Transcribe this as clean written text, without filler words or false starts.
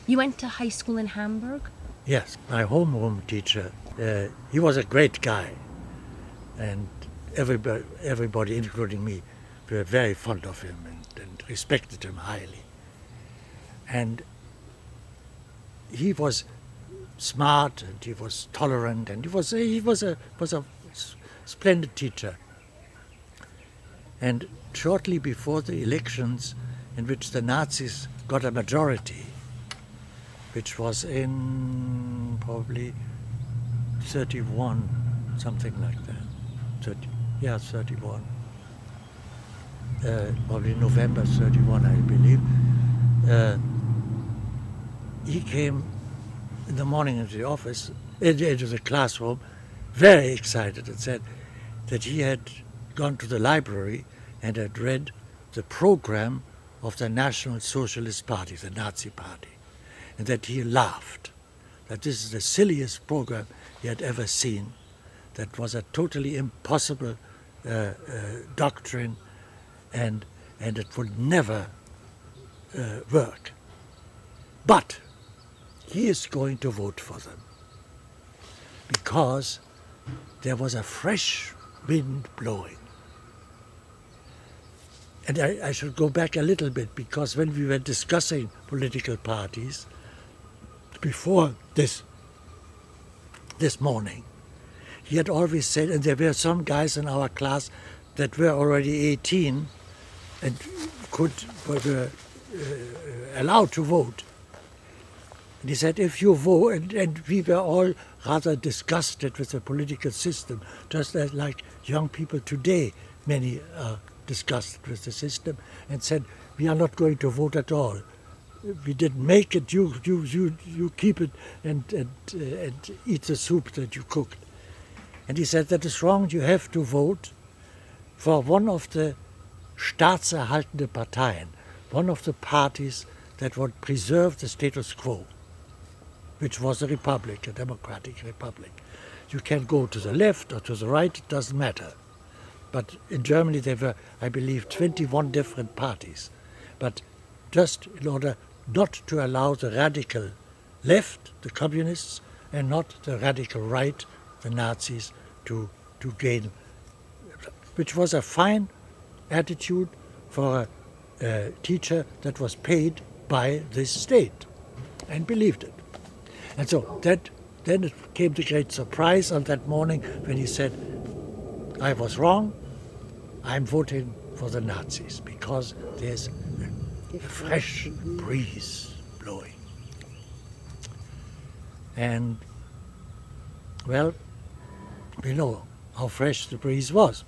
You went to high school in Hamburg? Yes, my homeroom teacher, he was a great guy. And everybody, including me, were very fond of him and respected him highly. And he was smart and he was tolerant and he was a splendid teacher. And shortly before the elections in which the Nazis got a majority, which was in probably 31, something like that. 31. Probably November 31, I believe. He came in the morning into the office, into the classroom, very excited, and said that he had gone to the library and had read the program of the National Socialist Party, the Nazi Party, and that he laughed, that this is the silliest program he had ever seen, that was a totally impossible doctrine, and it would never work. But he is going to vote for them because there was a fresh wind blowing. And I should go back a little bit, because when we were discussing political parties before this morning, he had always said, and there were some guys in our class that were already 18 and were allowed to vote. And he said, if you vote, and we were all rather disgusted with the political system, just as like young people today, many are disgusted with the system, and said, we are not going to vote at all. We didn't make it, you keep it and eat the soup that you cooked. And he said, that is wrong, you have to vote for one of the staatserhaltende Parteien, one of the parties that would preserve the status quo, which was a republic, a democratic republic. You can go to the left or to the right, it doesn't matter. But in Germany there were, I believe, 21 different parties. But just in order not to allow the radical left, the communists, and not the radical right, the Nazis, to gain, which was a fine attitude for a teacher that was paid by this state and believed it. And so then it came the great surprise on that morning when he said, I was wrong, I'm voting for the Nazis because there's a fresh breeze blowing. And, well, we know how fresh the breeze was.